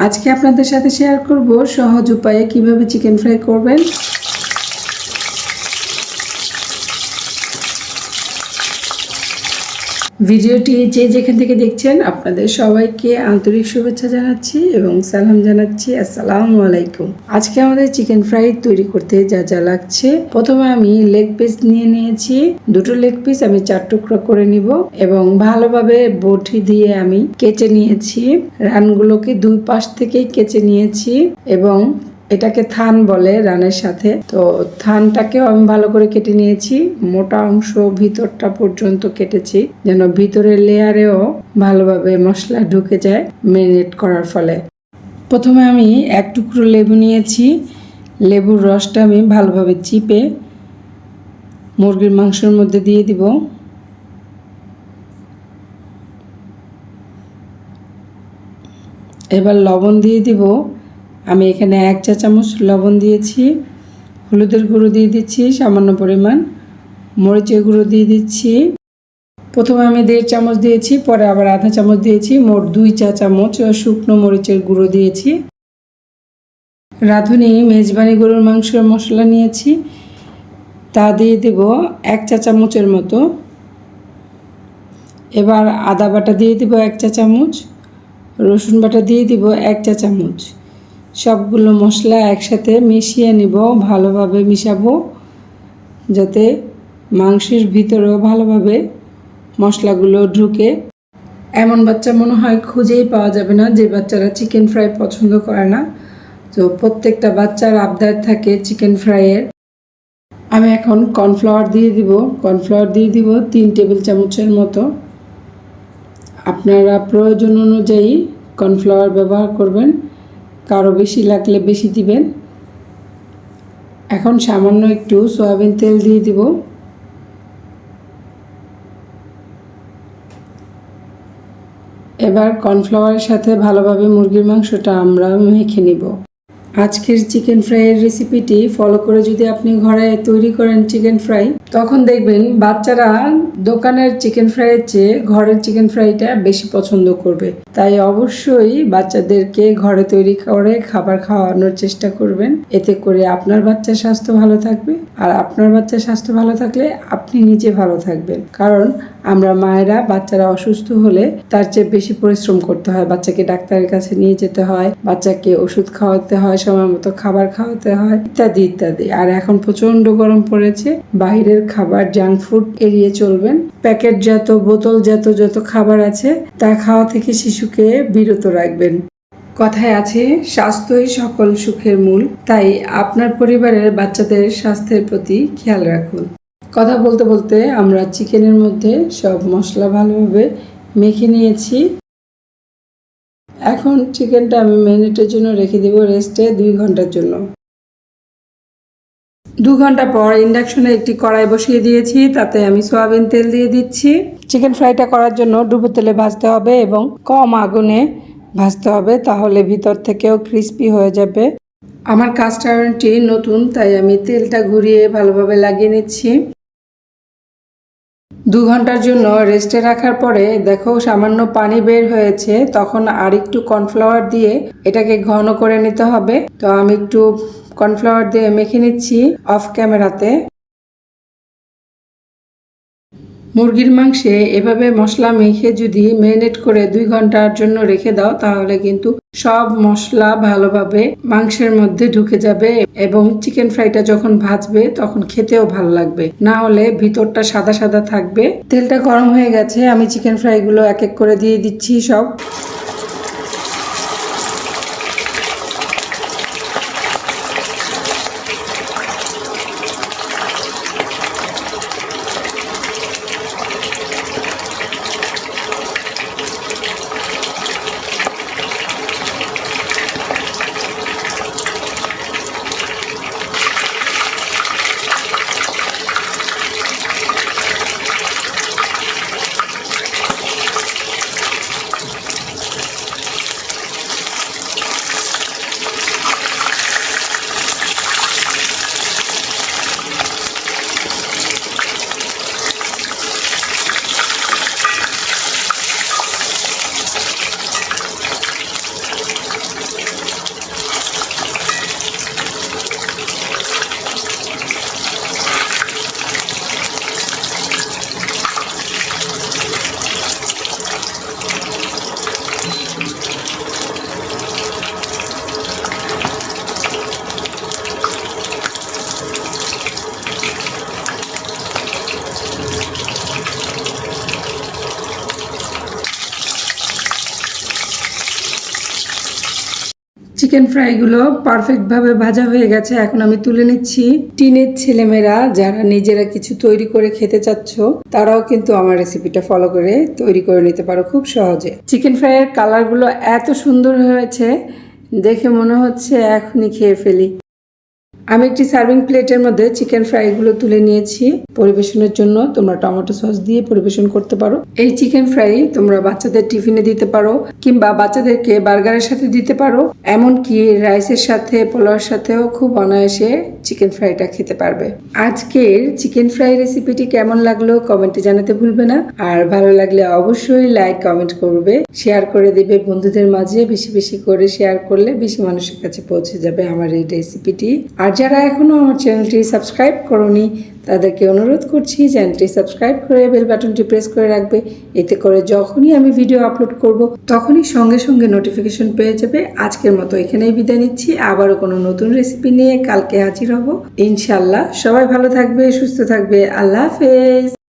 আজকে আপনাদের সাথে শেয়ার করব সহজ উপায়ে কিভাবে চিকেন ফ্রাই করবেন। ভিডিওটি যে যেখান থেকে দেখছেন আপনাদের সবাইকে আন্তরিক শুভেচ্ছা জানাচ্ছি এবং সালাম জানাচ্ছি, আসসালামু আলাইকুম। আজকে আমাদের চিকেন ফ্রাই তৈরি করতে যা যা লাগছে, প্রথমে আমি লেগ পিস নিয়ে নিয়েছি। দুটো লেগ পিস আমি 4 টুকরো করে নিব এবং ভালোভাবে বটি দিয়ে আমি কেচে নিয়েছি। রানগুলোকে দুই পাশ থেকেই কেচে নিয়েছি এবং এটাকে থান বলে রানের সাথে। তো থানটাকেও আমি ভালো করে কেটে নিয়েছি, মোটা অংশ ভিতরটা পর্যন্ত কেটেছি যেন ভিতরের লেয়ারেও ভালোভাবে মশলা ঢুকে যায় ম্যারিনেট করার ফলে। প্রথমে আমি 1 টুকরো লেবু নিয়েছি। লেবুর রসটা আমি ভালোভাবে চিপে মুরগির মাংসের মধ্যে দিয়ে দিব। এবার লবণ দিয়ে দিব। আমি এখানে 1 চা চামচ লবণ দিয়েছি। হলুদের গুঁড়ো দিয়ে দিচ্ছি সামান্য পরিমাণ, মরিচের গুঁড়ো দিয়ে দিচ্ছি। প্রথমে আমি 1.5 চামচ দিয়েছি, পরে আবার আধা চামচ দিয়েছি, মোট 2 চা চামচ শুকনো মরিচের গুঁড়ো দিয়েছি। রাঁধুনি মেজবানি গরুর মাংসের মশলা নিয়েছি, তা দিয়ে দেব 1 চা চামচের মতো। এবার আদা বাটা দিয়ে দিব 1 চা চামচ, রসুন বাটা দিয়ে দিব 1 চা চামচ। সবগুলো মশলা একসাথে মিশিয়ে নিব, ভালোভাবে মিশাবো যাতে মাংসের ভিতরেও ভালোভাবে মশলাগুলো ঢুকে। এমন বাচ্চা মনে হয় খুঁজেই পাওয়া যাবে না যে বাচ্চারা চিকেন ফ্রাই পছন্দ করে না। তো প্রত্যেকটা বাচ্চার আবদার থাকে চিকেন ফ্রাইয়ের। আমি এখন কর্নফ্লাওয়ার দিয়ে দিব। কর্নফ্লাওয়ার দিয়ে দিব 3 টেবিল চামচের মতো। আপনারা প্রয়োজন অনুযায়ী কর্নফ্লাওয়ার ব্যবহার করবেন, কারো বেশি লাগলে বেশি দিবেন। এখন সামান্য একটু সয়াবিন তেল দিয়ে দিব। এবার কর্নফ্লাওয়ারের সাথে ভালোভাবে মুরগির মাংসটা আমরা মেখে নিব। আজকের চিকেন ফ্রাইয়ের রেসিপিটি ফলো করে যদি আপনি ঘরে তৈরি করেন চিকেন ফ্রাই, তখন দেখবেন বাচ্চারা দোকানের চিকেন ফ্রাইয়ের চেয়ে ঘরের চিকেন ফ্রাইটা বেশি পছন্দ করবে। তাই অবশ্যই বাচ্চাদেরকে ঘরে তৈরি করে খাবার খাওয়ানোর চেষ্টা করবেন। এতে করে আপনার বাচ্চার স্বাস্থ্য ভালো থাকবে, আর আপনার বাচ্চার স্বাস্থ্য ভালো থাকলে আপনি নিজে ভালো থাকবেন। কারণ আমরা মায়েরা বাচ্চারা অসুস্থ হলে তার চেয়ে বেশি পরিশ্রম করতে হয়। বাচ্চাকে ডাক্তারের কাছে নিয়ে যেতে হয়, বাচ্চাকে ওষুধ খাওয়াতে হয়, সময় মতো খাবার খাওয়াতে হয়, ইত্যাদি ইত্যাদি। আর এখন প্রচন্ড গরম পড়েছে, বাইরের খাবার জাঙ্ক ফুড এড়িয়ে চলবেন। প্যাকেটজাত বোতলজাত যত খাবার আছে তা খাওয়া থেকে শিশুকে বিরত রাখবেন। কথায় আছে স্বাস্থ্যই সকল সুখের মূল। তাই আপনার পরিবারের বাচ্চাদের স্বাস্থ্যের প্রতি খেয়াল রাখুন। কথা বলতে বলতে আমরা চিকেনের মধ্যে সব মশলা ভালোভাবে মেখে নিয়েছি। এখন চিকেনটা আমি ম্যারিনেটের জন্য রেখে দেব রেস্টে 2 ঘন্টার জন্য। 2 ঘন্টা পর ইন্ডাকশনে একটি কড়াই বসিয়ে দিয়েছি, তাতে আমি সয়াবিন তেল দিয়ে দিচ্ছি। চিকেন ফ্রাইটা করার জন্য ডুবো তেলে ভাজতে হবে এবং কম আগুনে ভাজতে হবে, তাহলে ভিতর থেকেও ক্রিস্পি হয়ে যাবে। আমার কাস্ট আয়রনটি নতুন, তাই আমি তেলটা ঘুরিয়ে ভালোভাবে লাগিয়ে নিচ্ছি। 2 ঘন্টার জন্য রেস্টে রাখার পরে দেখো সামান্য পানি বের হয়েছে, তখন আর একটু কর্নফ্লাওয়ার দিয়ে এটাকে ঘন করে নিতে হবে। তো আমি একটু কর্নফ্লাওয়ার দিয়ে মেখে নিচ্ছি অফ ক্যামেরাতে। মুরগির মাংসে এভাবে মশলা মেখে যদি ম্যারিনেট করে 2 ঘন্টার জন্য রেখে দাও, তাহলে কিন্তু সব মশলা ভালোভাবে মাংসের মধ্যে ঢুকে যাবে এবং চিকেন ফ্রাইটা যখন ভাজবে তখন খেতেও ভালো লাগবে। না হলে ভিতরটা সাদা সাদা থাকবে। তেলটা গরম হয়ে গেছে, আমি চিকেন ফ্রাইগুলো এক এক করে দিয়ে দিচ্ছি সব। চিকেন ফ্রাইগুলো পারফেক্টভাবে ভাজা হয়ে গেছে, এখন আমি তুলে নিচ্ছি। টিনের ছেলেমেয়েরা যারা নিজেরা কিছু তৈরি করে খেতে চাচ্ছ তারাও কিন্তু আমার রেসিপিটা ফলো করে তৈরি করে নিতে পারো খুব সহজে। চিকেন ফ্রাইয়ের কালারগুলো এত সুন্দর হয়েছে, দেখে মনে হচ্ছে এখনই খেয়ে ফেলি। আমি একটি সার্ভিং প্লেটের মধ্যে চিকেন ফ্রাইগুলো তুলে নিয়েছি। পরিবেশনের জন্য তোমরা টমেটো সস দিয়ে পরিবেশন করতে পারো। এই চিকেন ফ্রাই তোমরা বাচ্চাদের টিফিনে দিতে পারো, কিংবা বাচ্চাদেরকে বার্গারের সাথে দিতে পারো, এমনকি রাইসের সাথে পোলাওর সাথেও খুব অনায়াসে চিকেন ফ্রাইটা খেতে পারবে। আজকের চিকেন ফ্রাই রেসিপিটি কেমন লাগলো কমেন্টে জানাতে ভুলবে না। আর ভালো লাগলে অবশ্যই লাইক কমেন্ট করবে, শেয়ার করে দেবে বন্ধুদের মাঝে। বেশি বেশি করে শেয়ার করলে বেশি মানুষের কাছে পৌঁছে যাবে আমার এই রেসিপিটি। আর যারা এখনো আমার চ্যানেলটি সাবস্ক্রাইব করোনি তাদেরকে অনুরোধ করছি চ্যানেলটি সাবস্ক্রাইব করে বেল বাটনটি প্রেস করে রাখবে। এতে করে যখনই আমি ভিডিও আপলোড করব তখনই সঙ্গে সঙ্গে নোটিফিকেশন পেয়ে যাবে। আজকের মতো এখানেই বিদায় নিচ্ছি, আবারও কোনো নতুন রেসিপি নিয়ে কালকে হাজির হব ইনশাল্লাহ। সবাই ভালো থাকবে, সুস্থ থাকবে। আল্লাহ হাফেজ।